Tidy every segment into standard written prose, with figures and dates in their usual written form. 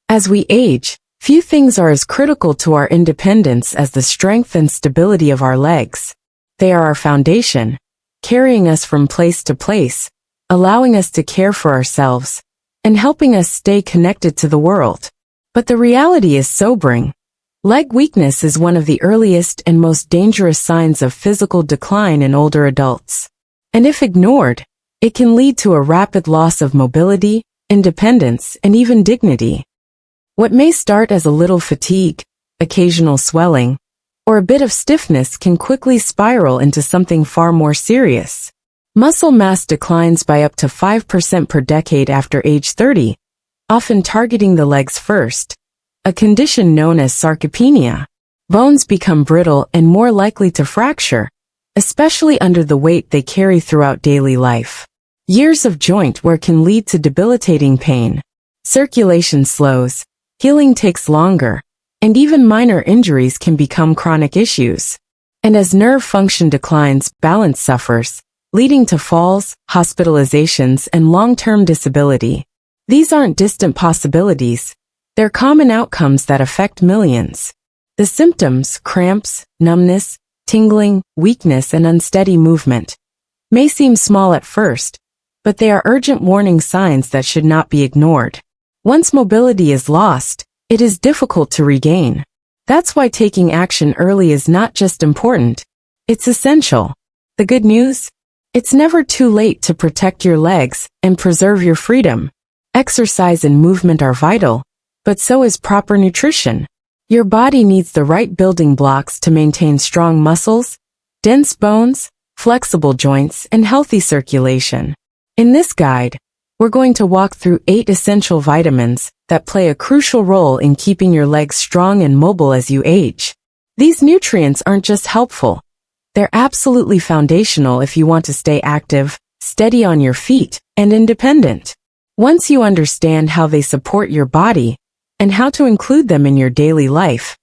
As we age, few things are as critical to our independence as the strength and stability of our legs. They are our foundation, carrying us from place to place, allowing us to care for ourselves, and helping us stay connected to the world. But the reality is sobering. Leg weakness is one of the earliest and most dangerous signs of physical decline in older adults. And if ignored, it can lead to a rapid loss of mobility, independence, and even dignity. What may start as a little fatigue, occasional swelling, or a bit of stiffness can quickly spiral into something far more serious. Muscle mass declines by up to 5% per decade after age 30, often targeting the legs first, a condition known as sarcopenia. Bones become brittle and more likely to fracture, especially under the weight they carry throughout daily life. Years of joint wear can lead to debilitating pain. Circulation slows, healing takes longer, and even minor injuries can become chronic issues. And as nerve function declines, balance suffers, leading to falls, hospitalizations, and long-term disability. These aren't distant possibilities. They're common outcomes that affect millions. The symptoms, cramps, numbness, tingling, weakness, and unsteady movement, may seem small at first, but they are urgent warning signs that should not be ignored. Once mobility is lost, it is difficult to regain. That's why taking action early is not just important, it's essential. The good news? It's never too late to protect your legs and preserve your freedom. Exercise and movement are vital, but so is proper nutrition. Your body needs the right building blocks to maintain strong muscles, dense bones, flexible joints, and healthy circulation. In this guide, we're going to walk through 8 essential vitamins that play a crucial role in keeping your legs strong and mobile as you age. These nutrients aren't just helpful, they're absolutely foundational if you want to stay active, steady on your feet, and independent. Once you understand how they support your body and how to include them in your daily life,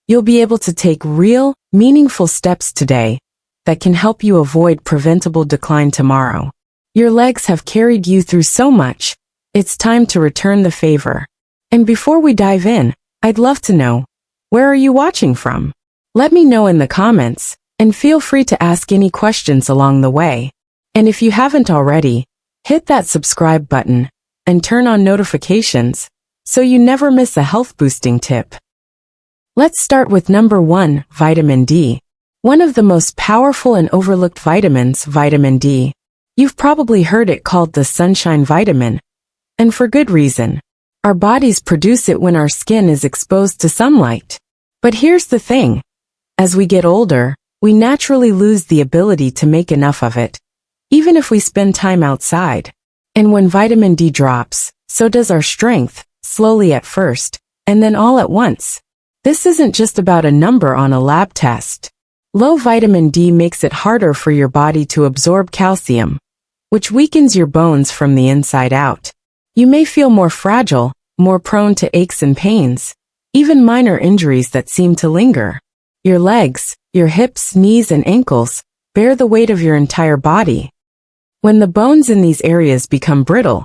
you'll be able to take real, meaningful steps today that can help you avoid preventable decline tomorrow. Your legs have carried you through so much, it's time to return the favor. And before we dive in, I'd love to know, where are you watching from? Let me know in the comments, and feel free to ask any questions along the way. And if you haven't already, hit that subscribe button and turn on notifications so you never miss a health-boosting tip. Let's start with number 1, vitamin D. One of the most powerful and overlooked vitamins, vitamin D. You've probably heard it called the sunshine vitamin, and for good reason. Our bodies produce it when our skin is exposed to sunlight. But here's the thing. As we get older, we naturally lose the ability to make enough of it, even if we spend time outside. And when vitamin D drops, so does our strength, slowly at first, and then all at once. This isn't just about a number on a lab test. Low vitamin D makes it harder for your body to absorb calcium, which weakens your bones from the inside out. You may feel more fragile, more prone to aches and pains, even minor injuries that seem to linger. Your legs, your hips, knees, and ankles bear the weight of your entire body. When the bones in these areas become brittle,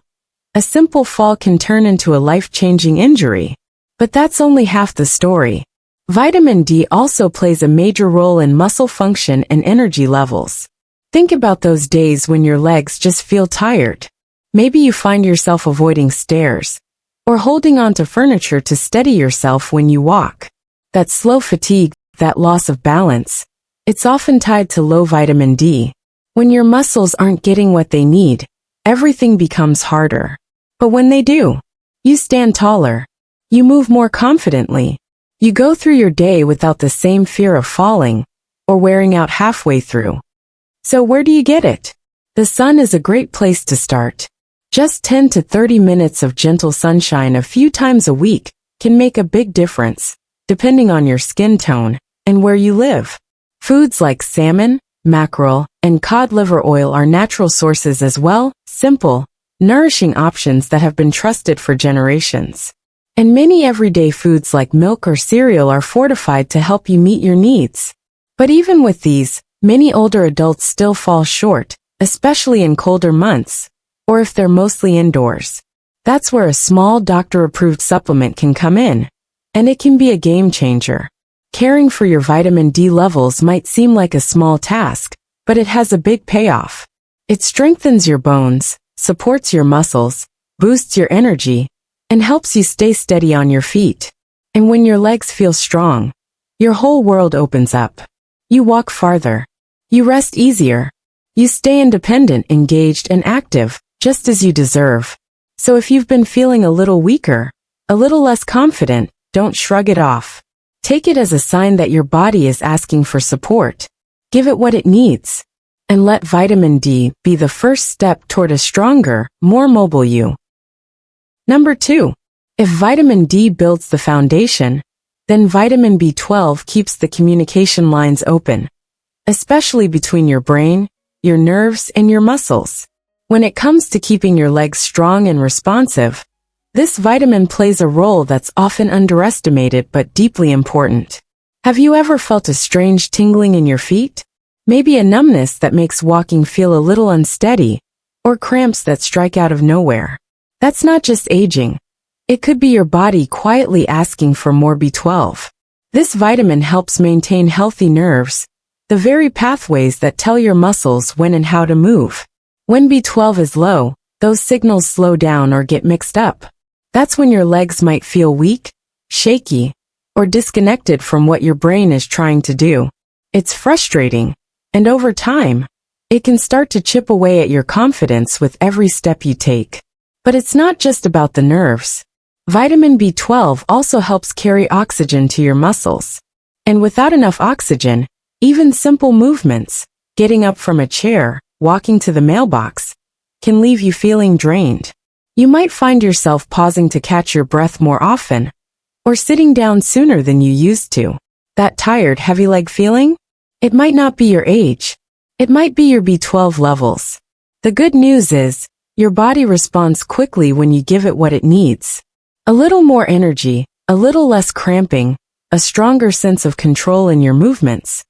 a simple fall can turn into a life-changing injury. But that's only half the story. Vitamin D also plays a major role in muscle function and energy levels. Think about those days when your legs just feel tired. Maybe you find yourself avoiding stairs or holding onto furniture to steady yourself when you walk. That slow fatigue, that loss of balance, it's often tied to low vitamin D. When your muscles aren't getting what they need, everything becomes harder. But when they do, you stand taller. You move more confidently. You go through your day without the same fear of falling or wearing out halfway through. So where do you get it? The sun is a great place to start. Just 10 to 30 minutes of gentle sunshine a few times a week can make a big difference, depending on your skin tone and where you live. Foods like salmon, mackerel, and cod liver oil are natural sources as well, simple, nourishing options that have been trusted for generations. And many everyday foods like milk or cereal are fortified to help you meet your needs. But even with these, many older adults still fall short, especially in colder months, or if they're mostly indoors. That's where a small doctor-approved supplement can come in, and it can be a game changer. Caring for your vitamin D levels might seem like a small task, but it has a big payoff. It strengthens your bones, supports your muscles, boosts your energy, and helps you stay steady on your feet. And when your legs feel strong, your whole world opens up. You walk farther. You rest easier. You stay independent, engaged, and active, just as you deserve. So if you've been feeling a little weaker, a little less confident, don't shrug it off. Take it as a sign that your body is asking for support. Give it what it needs. And let vitamin D be the first step toward a stronger, more mobile you. Number 2. If vitamin D builds the foundation, then vitamin B12 keeps the communication lines open, especially between your brain, your nerves, and your muscles. When it comes to keeping your legs strong and responsive, this vitamin plays a role that's often underestimated but deeply important. Have you ever felt a strange tingling in your feet? Maybe a numbness that makes walking feel a little unsteady, or cramps that strike out of nowhere. That's not just aging. It could be your body quietly asking for more B12. This vitamin helps maintain healthy nerves, the very pathways that tell your muscles when and how to move. When B12 is low, those signals slow down or get mixed up. That's when your legs might feel weak, shaky, or disconnected from what your brain is trying to do. It's frustrating, and over time, it can start to chip away at your confidence with every step you take. But it's not just about the nerves. Vitamin B12 also helps carry oxygen to your muscles. And without enough oxygen, even simple movements, getting up from a chair, walking to the mailbox, can leave you feeling drained. You might find yourself pausing to catch your breath more often, or sitting down sooner than you used to. That tired, heavy leg feeling? It might not be your age. It might be your B12 levels. The good news is, your body responds quickly when you give it what it needs. A little more energy, a little less cramping, a stronger sense of control in your movements.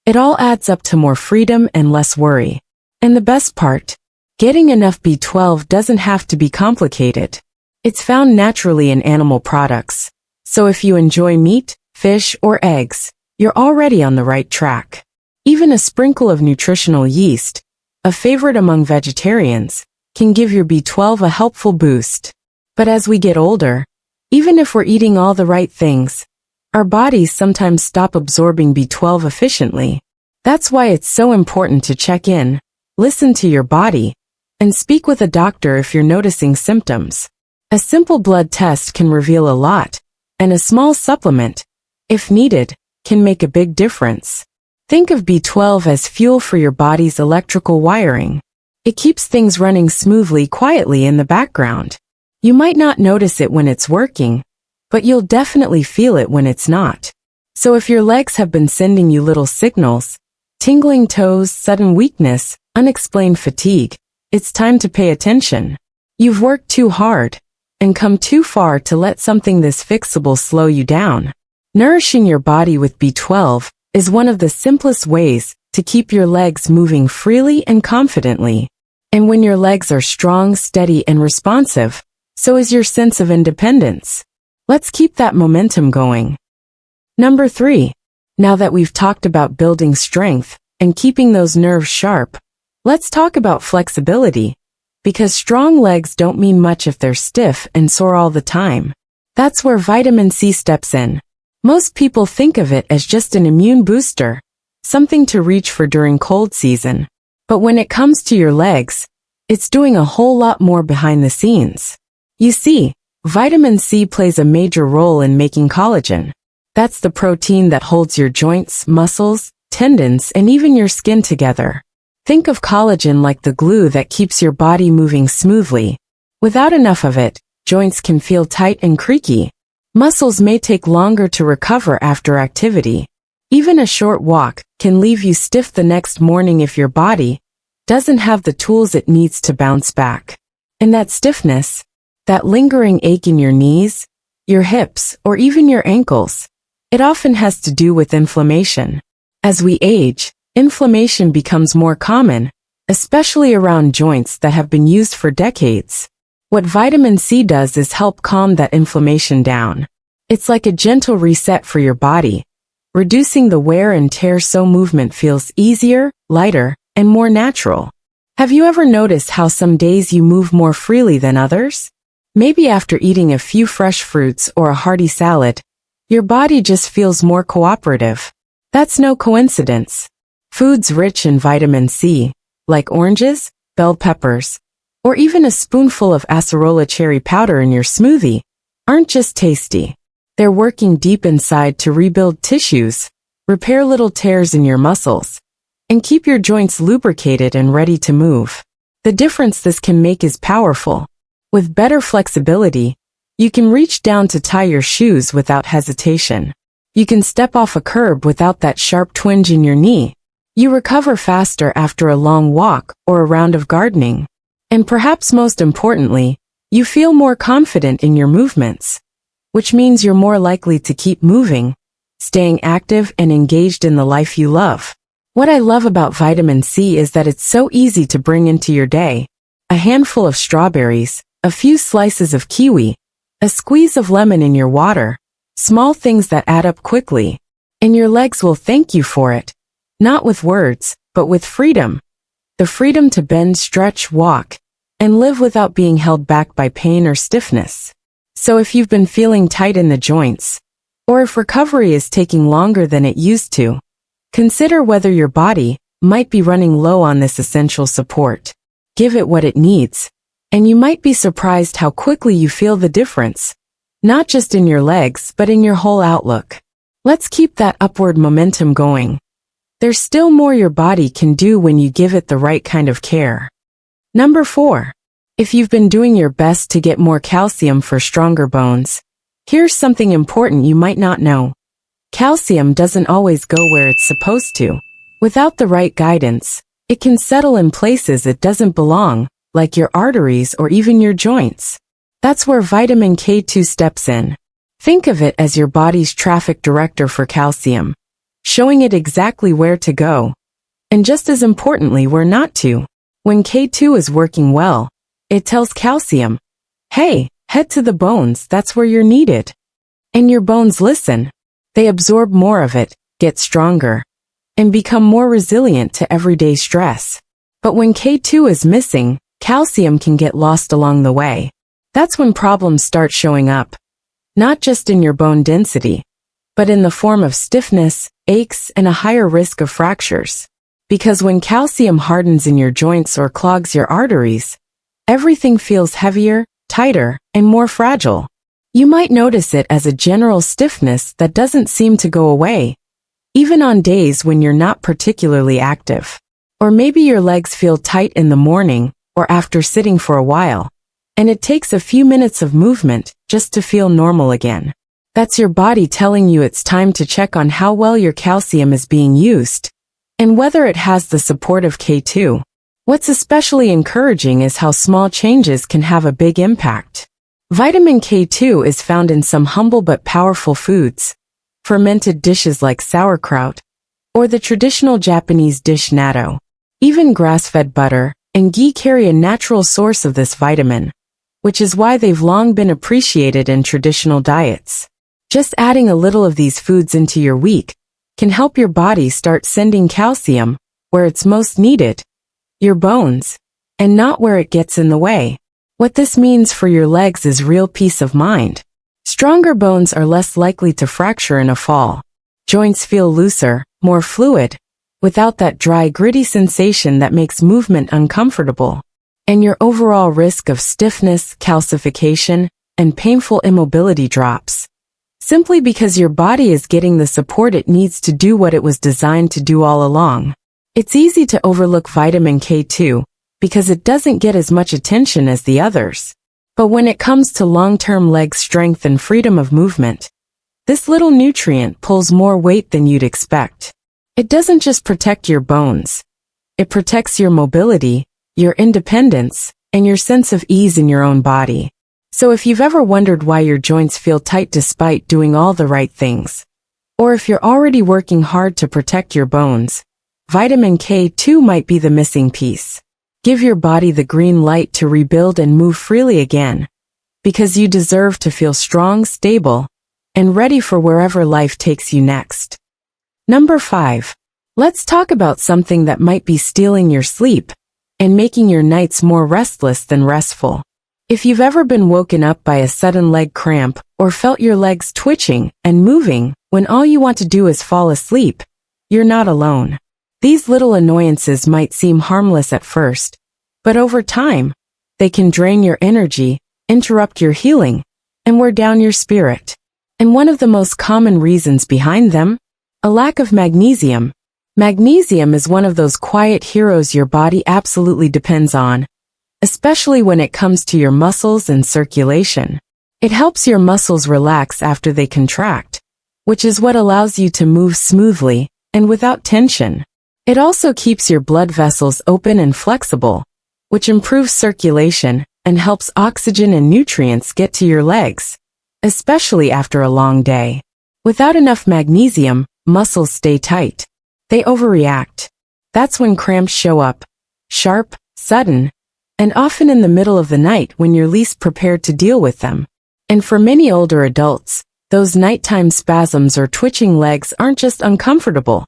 It all adds up to more freedom and less worry. And the best part? Getting enough B12 doesn't have to be complicated. It's found naturally in animal products. So if you enjoy meat, fish, or eggs, you're already on the right track. Even a sprinkle of nutritional yeast, a favorite among vegetarians, can give your B12 a helpful boost. But as we get older, even if we're eating all the right things, our bodies sometimes stop absorbing B12 efficiently. That's why it's so important to check in, listen to your body, and speak with a doctor if you're noticing symptoms. A simple blood test can reveal a lot, and a small supplement, if needed, can make a big difference. Think of B12 as fuel for your body's electrical wiring. It keeps things running smoothly, quietly in the background. You might not notice it when it's working, but you'll definitely feel it when it's not. So if your legs have been sending you little signals, tingling toes, sudden weakness, unexplained fatigue, it's time to pay attention. You've worked too hard and come too far to let something this fixable slow you down. Nourishing your body with B12 is one of the simplest ways to keep your legs moving freely and confidently. And when your legs are strong, steady, and responsive, so is your sense of independence. Let's keep that momentum going. Number 3. Now that we've talked about building strength and keeping those nerves sharp, let's talk about flexibility, because strong legs don't mean much if they're stiff and sore all the time. That's where vitamin C steps in. Most people think of it as just an immune booster, something to reach for during cold season. But when it comes to your legs, it's doing a whole lot more behind the scenes. You see, vitamin C plays a major role in making collagen. That's the protein that holds your joints, muscles, tendons, and even your skin together. Think of collagen like the glue that keeps your body moving smoothly. Without enough of it, joints can feel tight and creaky. Muscles may take longer to recover after activity. Even a short walk can leave you stiff the next morning if your body doesn't have the tools it needs to bounce back. And that stiffness, that lingering ache in your knees, your hips, or even your ankles, it often has to do with inflammation. As we age, inflammation becomes more common, especially around joints that have been used for decades. What vitamin C does is help calm that inflammation down. It's like a gentle reset for your body, reducing the wear and tear so movement feels easier, lighter, and more natural. Have you ever noticed how some days you move more freely than others? Maybe after eating a few fresh fruits or a hearty salad, your body just feels more cooperative. That's no coincidence. Foods rich in vitamin C, like oranges, bell peppers, or even a spoonful of acerola cherry powder in your smoothie, aren't just tasty. They're working deep inside to rebuild tissues, repair little tears in your muscles, and keep your joints lubricated and ready to move. The difference this can make is powerful. With better flexibility, you can reach down to tie your shoes without hesitation. You can step off a curb without that sharp twinge in your knee. You recover faster after a long walk or a round of gardening. And perhaps most importantly, you feel more confident in your movements, which means you're more likely to keep moving, staying active and engaged in the life you love. What I love about vitamin C is that it's so easy to bring into your day. A handful of strawberries, a few slices of kiwi, a squeeze of lemon in your water, small things that add up quickly, and your legs will thank you for it. Not with words, but with freedom. The freedom to bend, stretch, walk, and live without being held back by pain or stiffness. So if you've been feeling tight in the joints, or if recovery is taking longer than it used to, consider whether your body might be running low on this essential support. Give it what it needs, and you might be surprised how quickly you feel the difference, not just in your legs but in your whole outlook. Let's keep that upward momentum going. There's still more your body can do when you give it the right kind of care. Number 4. If you've been doing your best to get more calcium for stronger bones, here's something important you might not know. Calcium doesn't always go where it's supposed to. Without the right guidance, it can settle in places it doesn't belong, like your arteries or even your joints. That's where vitamin K2 steps in. Think of it as your body's traffic director for calcium, showing it exactly where to go, and just as importantly where not to. When K2 is working well, it tells calcium, hey, head to the bones, that's where you're needed. And your bones listen. They absorb more of it, get stronger, and become more resilient to everyday stress. But when K2 is missing, calcium can get lost along the way. That's when problems start showing up. Not just in your bone density, but in the form of stiffness, aches, and a higher risk of fractures. Because when calcium hardens in your joints or clogs your arteries, everything feels heavier, tighter, and more fragile. You might notice it as a general stiffness that doesn't seem to go away, even on days when you're not particularly active. Or maybe your legs feel tight in the morning or after sitting for a while, and it takes a few minutes of movement just to feel normal again. That's your body telling you it's time to check on how well your calcium is being used, and whether it has the support of K2. What's especially encouraging is how small changes can have a big impact. Vitamin K2 is found in some humble but powerful foods, fermented dishes like sauerkraut, or the traditional Japanese dish natto. Even grass-fed butter and ghee carry a natural source of this vitamin, which is why they've long been appreciated in traditional diets. Just adding a little of these foods into your week can help your body start sending calcium where it's most needed, your bones, and not where it gets in the way. What this means for your legs is real peace of mind. Stronger bones are less likely to fracture in a fall. Joints feel looser, more fluid, without that dry, gritty sensation that makes movement uncomfortable. And your overall risk of stiffness, calcification, and painful immobility drops. Simply because your body is getting the support it needs to do what it was designed to do all along. It's easy to overlook vitamin K2 because it doesn't get as much attention as the others. But when it comes to long-term leg strength and freedom of movement, this little nutrient pulls more weight than you'd expect. It doesn't just protect your bones. It protects your mobility, your independence, and your sense of ease in your own body. So if you've ever wondered why your joints feel tight despite doing all the right things, or if you're already working hard to protect your bones, vitamin K2 might be the missing piece. Give your body the green light to rebuild and move freely again, because you deserve to feel strong, stable, and ready for wherever life takes you next. Number 5. Let's talk about something that might be stealing your sleep and making your nights more restless than restful. If you've ever been woken up by a sudden leg cramp or felt your legs twitching and moving when all you want to do is fall asleep, you're not alone. These little annoyances might seem harmless at first, but over time, they can drain your energy, interrupt your healing, and wear down your spirit. And one of the most common reasons behind them? A lack of magnesium. Magnesium is one of those quiet heroes your body absolutely depends on, especially when it comes to your muscles and circulation. It helps your muscles relax after they contract, which is what allows you to move smoothly and without tension. It also keeps your blood vessels open and flexible, which improves circulation and helps oxygen and nutrients get to your legs, especially after a long day. Without enough magnesium, muscles stay tight. They overreact. That's when cramps show up, sharp, sudden, and often in the middle of the night when you're least prepared to deal with them. And for many older adults, those nighttime spasms or twitching legs aren't just uncomfortable.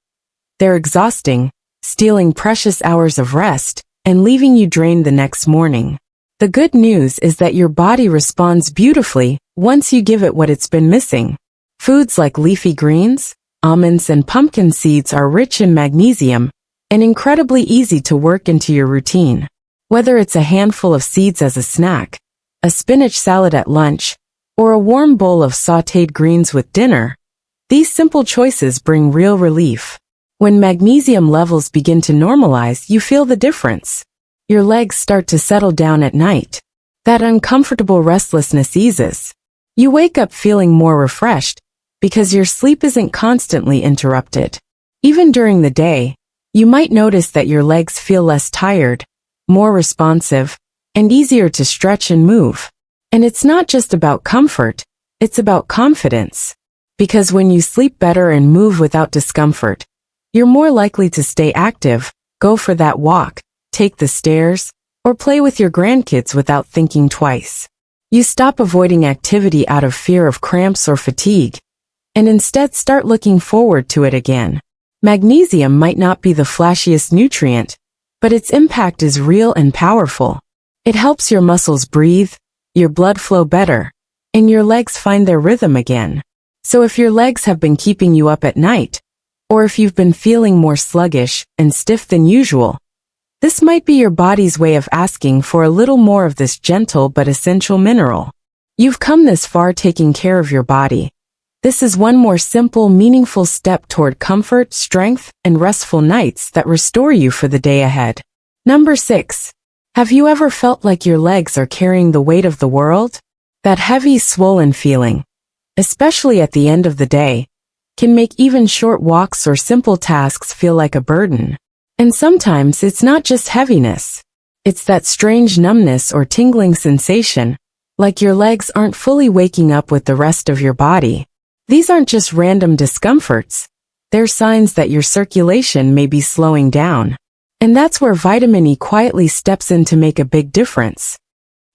They're exhausting, stealing precious hours of rest, and leaving you drained the next morning. The good news is that your body responds beautifully once you give it what it's been missing. Foods like leafy greens, almonds, and pumpkin seeds are rich in magnesium and incredibly easy to work into your routine. Whether it's a handful of seeds as a snack, a spinach salad at lunch, or a warm bowl of sautéed greens with dinner, these simple choices bring real relief. When magnesium levels begin to normalize, you feel the difference. Your legs start to settle down at night. That uncomfortable restlessness eases. You wake up feeling more refreshed because your sleep isn't constantly interrupted. Even during the day, you might notice that your legs feel less tired, more responsive, and easier to stretch and move. And it's not just about comfort, it's about confidence. Because when you sleep better and move without discomfort, you're more likely to stay active, go for that walk, take the stairs, or play with your grandkids without thinking twice. You stop avoiding activity out of fear of cramps or fatigue, and instead start looking forward to it again. Magnesium might not be the flashiest nutrient, but its impact is real and powerful. It helps your muscles breathe, your blood flow better, and your legs find their rhythm again. So if your legs have been keeping you up at night, or if you've been feeling more sluggish and stiff than usual, this might be your body's way of asking for a little more of this gentle but essential mineral. You've come this far taking care of your body. This is one more simple, meaningful step toward comfort, strength, and restful nights that restore you for the day ahead. Number 6. Have you ever felt like your legs are carrying the weight of the world? That heavy, swollen feeling, especially at the end of the day, can make even short walks or simple tasks feel like a burden. And sometimes it's not just heaviness. It's that strange numbness or tingling sensation, like your legs aren't fully waking up with the rest of your body. These aren't just random discomforts. They're signs that your circulation may be slowing down. And that's where vitamin E quietly steps in to make a big difference.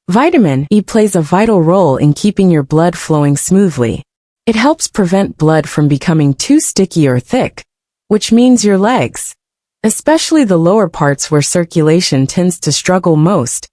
Vitamin E plays a vital role in keeping your blood flowing smoothly. It helps prevent blood from becoming too sticky or thick, which means your legs, especially the lower parts where circulation tends to struggle most,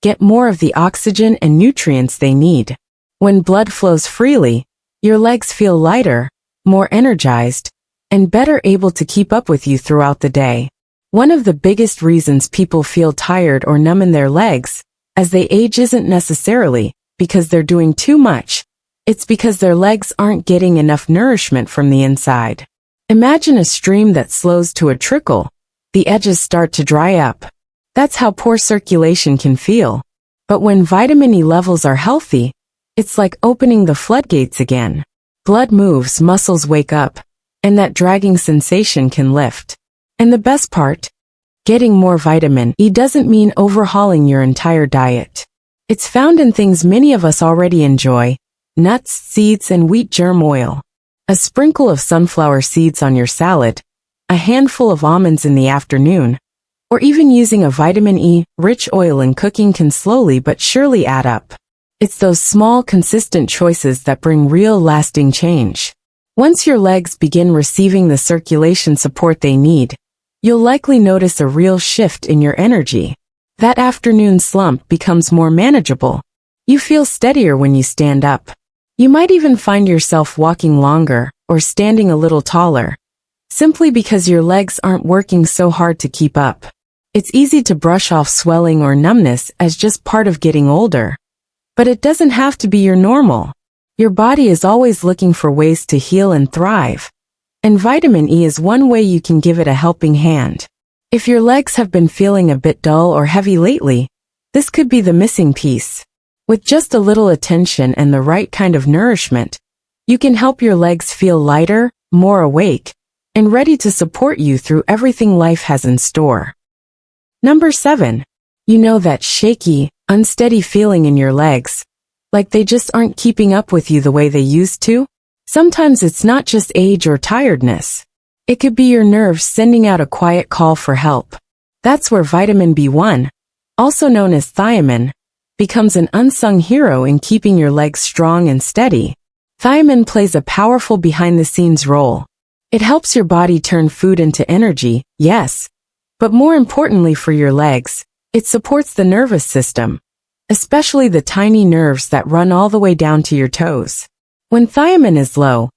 get more of the oxygen and nutrients they need. When blood flows freely, your legs feel lighter, more energized, and better able to keep up with you throughout the day. One of the biggest reasons people feel tired or numb in their legs as they age isn't necessarily because they're doing too much. It's because their legs aren't getting enough nourishment from the inside. Imagine a stream that slows to a trickle. The edges start to dry up. That's how poor circulation can feel. But when vitamin E levels are healthy, it's like opening the floodgates again. Blood moves, muscles wake up, and that dragging sensation can lift. And the best part? Getting more vitamin E doesn't mean overhauling your entire diet. It's found in things many of us already enjoy: nuts, seeds, and wheat germ oil. A sprinkle of sunflower seeds on your salad, a handful of almonds in the afternoon, or even using a vitamin E-rich oil in cooking can slowly but surely add up. It's those small, consistent choices that bring real, lasting change. Once your legs begin receiving the circulation support they need, you'll likely notice a real shift in your energy. That afternoon slump becomes more manageable. You feel steadier when you stand up. You might even find yourself walking longer or standing a little taller, simply because your legs aren't working so hard to keep up. It's easy to brush off swelling or numbness as just part of getting older. But it doesn't have to be your normal. Your body is always looking for ways to heal and thrive. And vitamin E is one way you can give it a helping hand. If your legs have been feeling a bit dull or heavy lately, this could be the missing piece. With just a little attention and the right kind of nourishment, you can help your legs feel lighter, more awake, and ready to support you through everything life has in store. Number 7. You know that shaky, unsteady feeling in your legs, like they just aren't keeping up with you the way they used to? Sometimes it's not just age or tiredness. It could be your nerves sending out a quiet call for help. That's where vitamin B1, also known as thiamine, becomes an unsung hero in keeping your legs strong and steady. Thiamine plays a powerful behind-the-scenes role. It helps your body turn food into energy, yes, but more importantly for your legs, it supports the nervous system, especially the tiny nerves that run all the way down to your toes. When thiamine is low,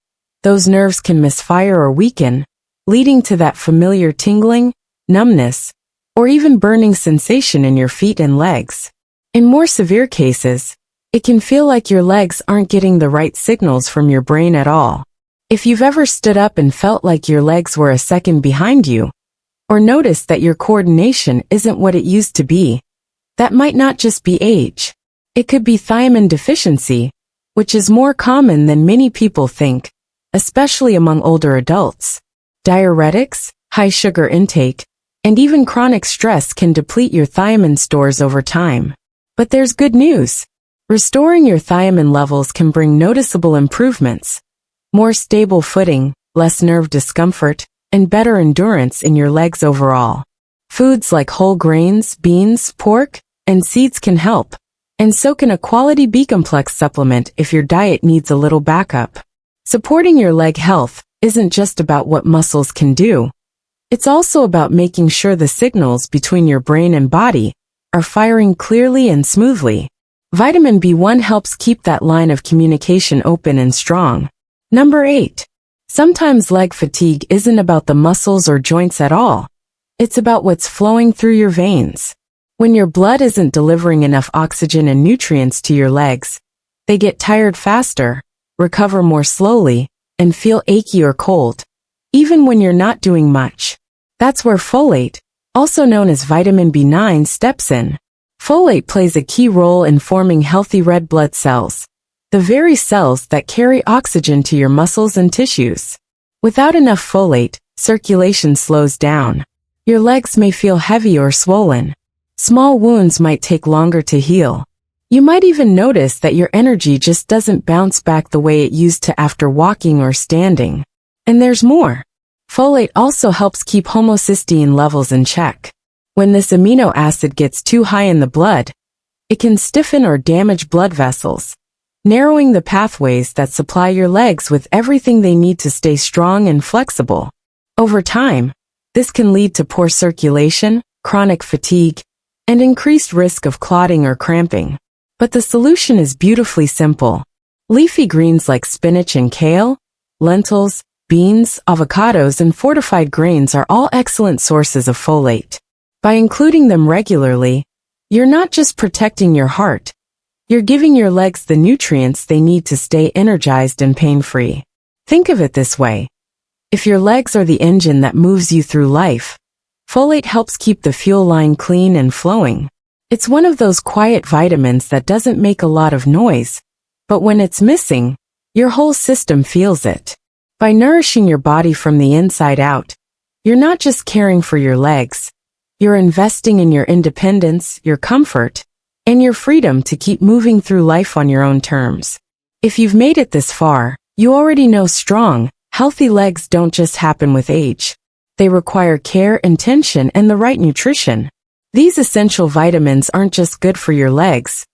those nerves can misfire or weaken, leading to that familiar tingling, numbness, or even burning sensation in your feet and legs. In more severe cases, it can feel like your legs aren't getting the right signals from your brain at all. If you've ever stood up and felt like your legs were a second behind you, or noticed that your coordination isn't what it used to be, that might not just be age. It could be thiamine deficiency, which is more common than many people think, especially among older adults. Diuretics, high sugar intake, and even chronic stress can deplete your thiamine stores over time. But there's good news. Restoring your thiamine levels can bring noticeable improvements. More stable footing, less nerve discomfort, and better endurance in your legs overall. Foods like whole grains, beans, pork, and seeds can help, and so can a quality B-complex supplement if your diet needs a little backup. Supporting your leg health isn't just about what muscles can do. It's also about making sure the signals between your brain and body are firing clearly and smoothly. Vitamin B1 helps keep that line of communication open and strong. Number 8. Sometimes leg fatigue isn't about the muscles or joints at all. It's about what's flowing through your veins. When your blood isn't delivering enough oxygen and nutrients to your legs, they get tired faster, recover more slowly, and feel achy or cold, even when you're not doing much. That's where folate, also known as vitamin B9, steps in. Folate plays a key role in forming healthy red blood cells, the very cells that carry oxygen to your muscles and tissues. Without enough folate, circulation slows down. Your legs may feel heavy or swollen. Small wounds might take longer to heal. You might even notice that your energy just doesn't bounce back the way it used to after walking or standing. And there's more. Folate also helps keep homocysteine levels in check. When this amino acid gets too high in the blood, it can stiffen or damage blood vessels, narrowing the pathways that supply your legs with everything they need to stay strong and flexible. Over time, this can lead to poor circulation, chronic fatigue, and increased risk of clotting or cramping. But the solution is beautifully simple. Leafy greens like spinach and kale, lentils, beans, avocados, and fortified grains are all excellent sources of folate. By including them regularly, you're not just protecting your heart, you're giving your legs the nutrients they need to stay energized and pain-free. Think of it this way. If your legs are the engine that moves you through life, folate helps keep the fuel line clean and flowing. It's one of those quiet vitamins that doesn't make a lot of noise, but when it's missing, your whole system feels it. By nourishing your body from the inside out, you're not just caring for your legs, you're investing in your independence, your comfort, and your freedom to keep moving through life on your own terms. If you've made it this far, you already know strong, healthy legs don't just happen with age. They require care, intention, and the right nutrition. These essential vitamins aren't just good for your legs.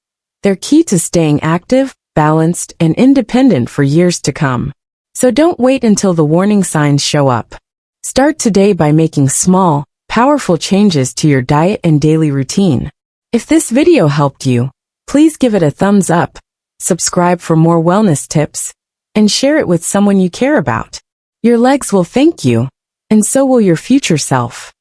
They're key to staying active, balanced, and independent for years to come. So don't wait until the warning signs show up. Start today by making small, powerful changes to your diet and daily routine. If this video helped you, please give it a thumbs up, subscribe for more wellness tips, and share it with someone you care about. Your legs will thank you, and so will your future self.